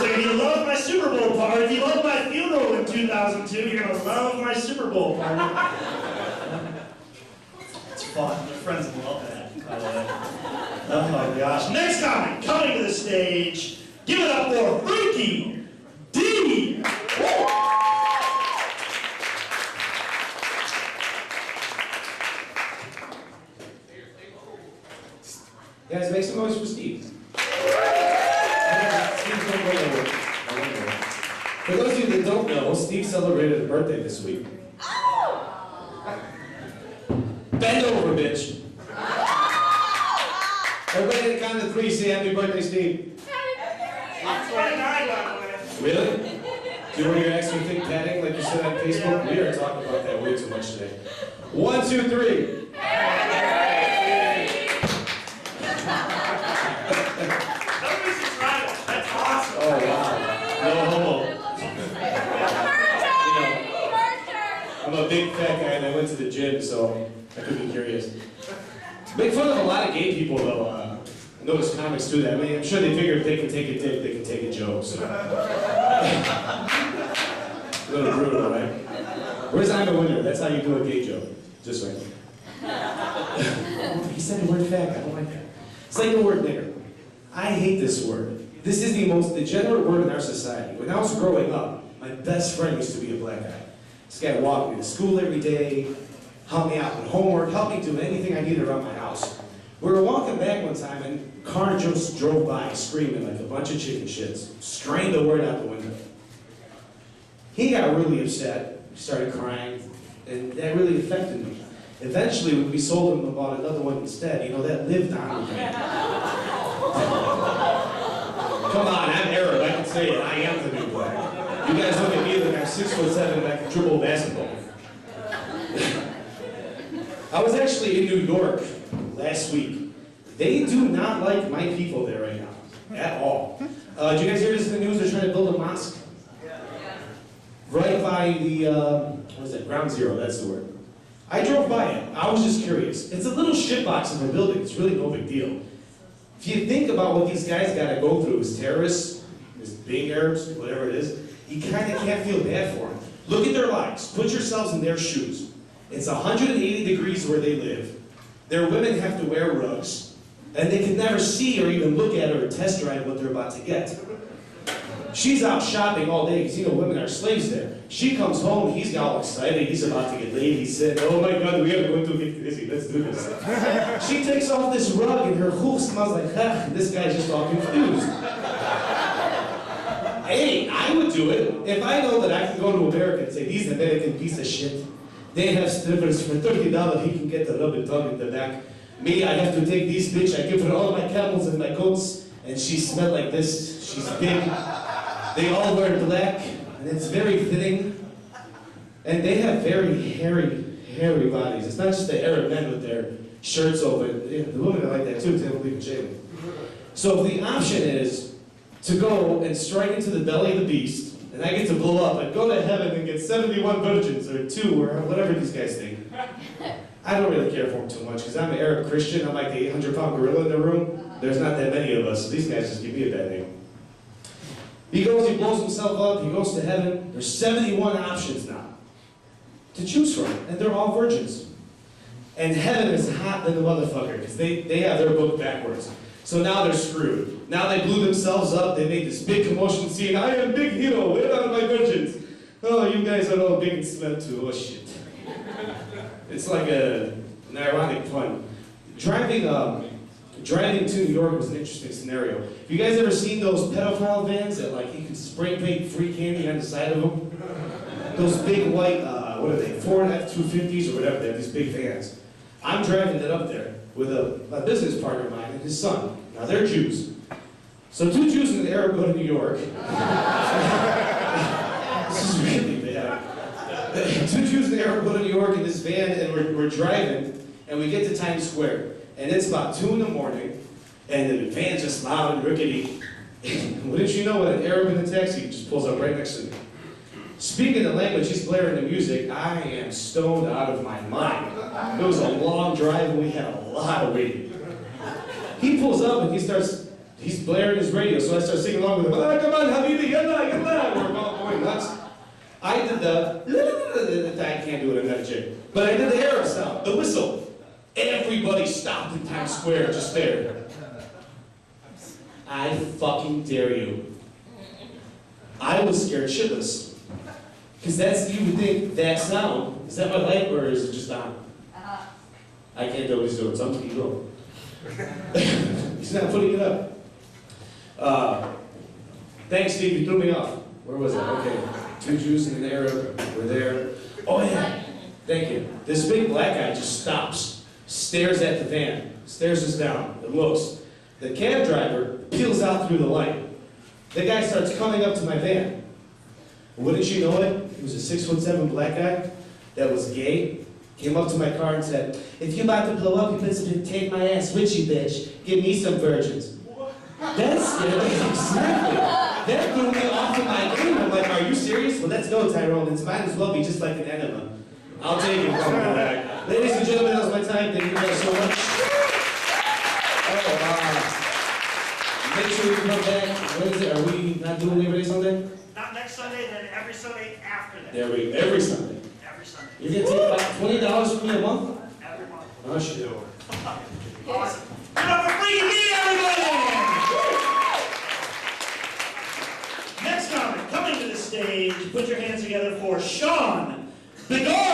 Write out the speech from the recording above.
like, if you love my Super Bowl party, if you love my funeral in 2002, you're gonna love my Super Bowl party. It's fun. My friends love that, by the way. Oh my gosh. Next comic coming to the stage. Give it up for Freaky D. Guys, make some noise for Steve. For those of you that don't know, Steve celebrated a birthday this week. Bend over, bitch. Everybody at the count of 3, say happy birthday, Steve. I'm 29, by the way. Really? Do you want your extra thick padding like you said on Facebook? We are talking about that way too much today. 1, 2, 3. That's awesome. Oh, wow. No homo. I'm a big fat guy and I went to the gym, so I could be curious. Make fun of a lot of gay people, though. I notice comics do that. I mean, I'm sure they figure if they can take a dick, they can take a joke. So. A little brutal, right? Where's I'm a winner? That's how you do a gay joke. Just right. He said the word fag. I don't like that. It's like the word nigger. I hate this word. This is the most degenerate word in our society. When I was growing up, my best friend used to be a black guy. This guy walked me to school every day, helped me out with homework, helped me do anything I needed around my house. We were walking back one time and a car just drove by screaming like a bunch of chicken shits, strained the word out the window. He got really upset, started crying, and that really affected me. Eventually, when we sold him and bought another one instead, you know, that lived on with me. Come on, I'm Arab, I can say it, I am the new black. You guys look at me like I'm 6'7" and I can dribble a basketball. I was actually in New York last week. They do not like my people there right now, at all. Did you guys hear this in the news? They're trying to build a mosque? Right by the, what is that, Ground Zero, that's the word. I drove by it, I was just curious. It's a little shitbox of a building, it's really no big deal. If you think about what these guys gotta go through as terrorists, as being Arabs, whatever it is, you kinda can't feel bad for them. Look at their lives, put yourselves in their shoes. It's 180 degrees where they live. Their women have to wear rugs, and they can never see or even look at or test drive what they're about to get. She's out shopping all day, because you know women are slaves there. She comes home, he's got all excited, he's about to get laid, he said, oh my God, we gotta go into Victory, let's do this. She takes off this rug and her hoof smells like, this guy's just all confused. Hey, I would do it if I know that I can go to America and say, these American piece of shit. They have strippers for $30, he can get the rub and tug in the back. Me, I have to take this bitch, I give her all my camels and my coats, and she smelled like this, she's big. They all wear black, and it's very fitting. And they have very hairy bodies. It's not just the Arab men with their shirts open. The women are like that too, because they don't believe in shaving. So if the option is to go and strike into the belly of the beast, and I get to blow up, I'd go to heaven and get 71 virgins, or 2, or whatever these guys think. I don't really care for them too much, because I'm an Arab Christian, I'm like the 800-pound gorilla in the room. There's not that many of us, so these guys just give me a bad name. He goes, he blows himself up, he goes to heaven. There's 71 options now to choose from, and they're all virgins. And heaven is hot than a motherfucker, because they have their book backwards. So now they're screwed. Now they blew themselves up, they made this big commotion scene. I am big hero, where are my virgins? Oh, you guys are all big and smell too, oh shit. It's like an ironic pun. Driving to New York was an interesting scenario. Have you guys ever seen those pedophile vans that like you can spray paint free candy on the side of them? Those big white, what are they, Ford F-250s or whatever, they have these big vans. I'm driving it up there with a business partner of mine and his son. Now they're Jews. So 2 Jews and an Arab go to New York. This is really bad. 2 Jews and an Arab go to New York in this van and we're driving and we get to Times Square. And it's about 2 in the morning, and the van's just loud and rickety. Wouldn't you know, an Arab in the taxi just pulls up right next to me. Speaking the language, he's blaring the music. I am stoned out of my mind. It was a long drive, and we had a lot of waiting. He pulls up, and he's blaring his radio, so I start singing along with him. Ah, come on, Habibi, I did the, I can't do it, I'm not a chick. But I did the arrow sound, the whistle. Everybody stopped in Times Square, just there. I fucking dare you. I was scared shitless. Because that's, you would think, that sound, is that my light or is it just on? I can't do what he's doing, so I'm going to keep going. He's not putting it up. Thanks, Steve, you threw me off. Where was it? Okay. 2 Jews and an Arab were there. Oh, yeah. Thank you. This big black guy just stops, stares at the van, stares us down, and looks. The cab driver peels out through the light. The guy starts coming up to my van. Wouldn't you know it? He was a 6'7" black guy that was gay. Came up to my car and said, "If you're about to blow up, you better take my ass with you, bitch. Give me some virgins." That's, yeah, exactly. That threw me off of my game. I'm like, are you serious? Well, let's go, Tyrone. It might as well be just like an enema. I'll take it. Come on back. Ladies and gentlemen, that was my time. Thank you guys so much. Make sure you come back. What is it? Are we not doing Labor Day Sunday? Not next Sunday, then every Sunday after that. There we go. Every Sunday. Every Sunday. You're going to take about $20 from me a month? Every month. Oh, shit. Awesome. Give it up for Freaky Me, everybody! Next comic, coming to the stage, put your hands together for Sean, the Guard!